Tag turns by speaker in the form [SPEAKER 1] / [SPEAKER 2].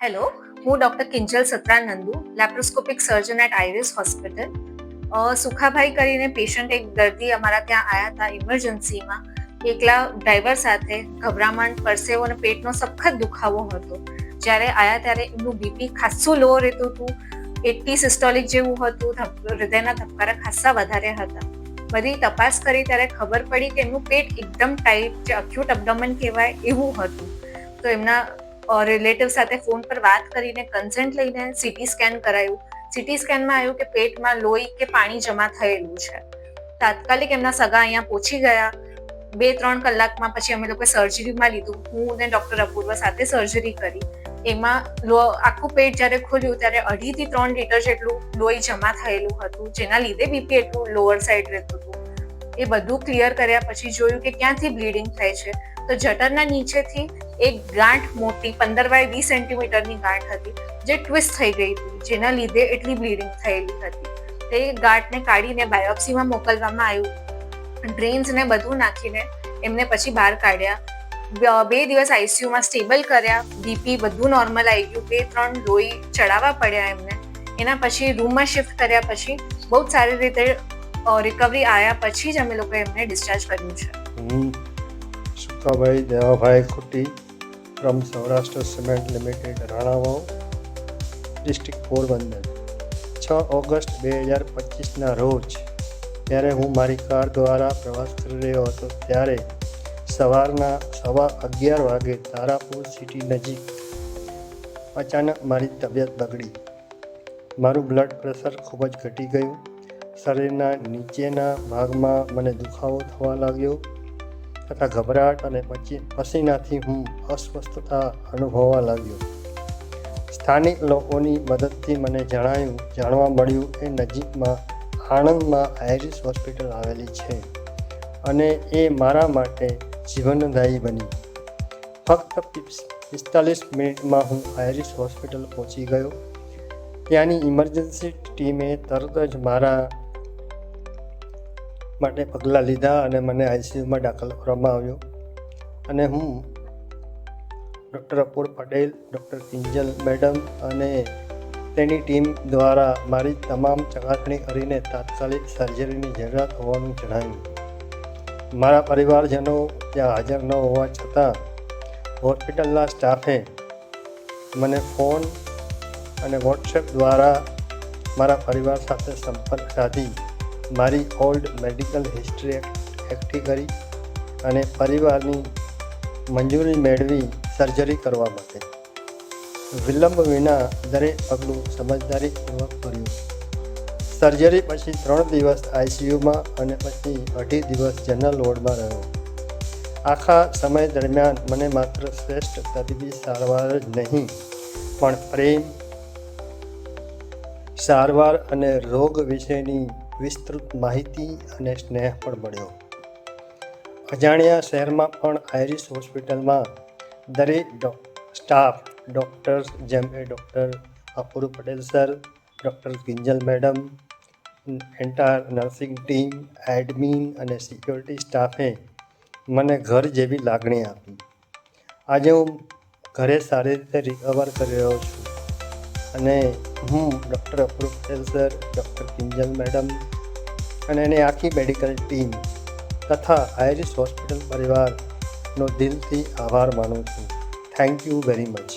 [SPEAKER 1] Hello, હું doctor Kinjal Satranandu, laparoscopic surgeon at Iris hospital. Sukhabhai કરીને patient એક દર્દી અમારા ત્યાં આવ્યા હતા ઇમરજન્સીમાં. એકલા ડ્રાઈવર સાથે ગભરામણ, પરસેવો અને પેટનો સખત દુખાવો હતો. જ્યારે આવ્યા ત્યારે એમનું બીપી ખાસ્સું લો રહેતું હતું, 80 સિસ્ટોલિક જેવું હતું, હૃદયના ધબકારા ખાસ્સા વધારે હતા. બધી તપાસ કરી ત્યારે ખબર પડી કે એમનું પેટ એકદમ ટાઈટ, જે અક્યુટ અબડોમન કહેવાય એવું હતું. તો એમના રિલેટિવ સાથે ફોન પર વાત કરીને કન્સેન્ટ લઈને સીટી સ્કેન કરાયું. સીટી સ્કેનમાં આવ્યું કે પેટમાં લોહી કે પાણી જમા થયેલું છે. તાત્કાલિક એમના સગા અહીંયા પહોંચી ગયા. 2-3 કલાકમાં પછી અમે લોકોએ સર્જરીમાં લીધું. હું અને ડૉક્ટર અપૂર્વ સાથે સર્જરી કરી. એમાં આખું પેટ જ્યારે ખોલ્યું ત્યારે 2.5 થી 3 લીટર જેટલું લોહી જમા થયેલું હતું, જેના લીધે બીપી એટલું લોઅર સાઈડ રહેતું હતું. એ બધું ક્લિયર કર્યા પછી જોયું કે ક્યાંથી બ્લીડિંગ થાય છે. તો જઠરના નીચેથી એક ગાંઠ મોટી 15 x 20 સેન્ટીમીટરની ગાંઠ હતી, જે ટ્વિસ્ટ થઈ ગઈ હતી, જેના લીધે એટલી બ્લીડિંગ થયેલી હતી. તે ગાંઠને કાઢીને બાયોપ્સીમાં મોકલવામાં આવ્યું. ડ્રેન્સ ને બધું નાખીને એમને પછી બહાર કાઢ્યા. 2 દિવસ આઈસીયુમાં સ્ટેબલ કર્યા. બીપી બધું નોર્મલ આવી ગયું. 2-3 લોહી ચડાવવા પડ્યા એમને. એના પછી રૂમમાં શિફ્ટ કર્યા પછી બહુ જ સારી રીતે રિકવરી આવ્યા પછી જ અમે લોકોએ એમને ડિસ્ચાર્જ કર્યું છે.
[SPEAKER 2] Sukhabhai Devabhai Khuti from Saurashtra cement limited, Ranavav, district Porbandar. 6 August 2025ના રોજ ત્યારે હું મારી કાર દ્વારા પ્રવાસ કરી રહ્યો હતો ત્યારે સવારના 11:15 વાગે તારાપુર સિટી નજીક અચાનક મારી તબિયત બગડી. મારું બ્લડ પ્રેશર ખૂબ જ ઘટી ગયું. શરીરના નીચેના ભાગમાં મને દુખાવો થવા લાગ્યો તથા ગભરાટ અને પસીનાથી હું અસ્વસ્થતા અનુભવવા લાગ્યો. સ્થાનિક લોકોની મદદથી મને જાણવા મળ્યું કે નજીકમાં આણંદમાં આઈરિસ હોસ્પિટલ આવેલી છે અને એ મારા માટે જીવનદાયી બની. ફક્ત 45 મિનિટમાં હું આઈરિસ હોસ્પિટલ પહોંચી ગયો. ત્યાંની ઇમરજન્સી ટીમે તરત જ મારા માટે પગલાં લીધા અને મને આઈસીયુમાં દાખલ કરવામાં આવ્યો અને હું doctor Apurva Patel, doctor Kinjal madam અને તેની ટીમ દ્વારા મારી તમામ ચકાસણી કરીને તાત્કાલિક સર્જરીની જરૂરિયાત હોવાનું જણાવ્યું. મારા પરિવારજનો ત્યાં હાજર ન હોવા છતાં હોસ્પિટલના સ્ટાફે મને ફોન અને વોટ્સએપ દ્વારા મારા પરિવાર સાથે સંપર્ક સાધી મારી ઓલ્ડ મેડિકલ હિસ્ટ્રી એકઠી કરી અને પરિવારની મંજૂરી મેળવી સર્જરી કરવા માટે વિલંબ વિના દરેક પગલું સમજદારીપૂર્વક ભર્યું. સર્જરી પછી 3 દિવસ આઈસીયુમાં અને પછી 2.5 દિવસ જનરલ વોર્ડમાં રહ્યો. આખા સમય દરમિયાન મને માત્ર શ્રેષ્ઠ તબીબી સારવાર જ નહીં પણ પ્રેમ, સારવાર અને રોગ વિશેની વિસ્તૃત માહિતી અને સ્નેહ પણ મળ્યો. અજાણ્યા શહેરમાં પણ આઈરિસ હોસ્પિટલમાં દરેક સ્ટાફ, ડૉક્ટર્સ જેમ કે doctor Apurva Patel sir, doctor Kinjal madam, entire nursing team, admin અને સિક્યોરિટી સ્ટાફે મને ઘર જેવી લાગણી આપી. આજે હું ઘરે સારી રીતે રિકવર કરી રહ્યો છું અને હું doctor Apurva Patel sir, doctor Kinjal madam અને એની આખી મેડિકલ ટીમ તથા આઈરિસ હોસ્પિટલ પરિવારનો દિલથી આભાર માનું છું. Thank you very much.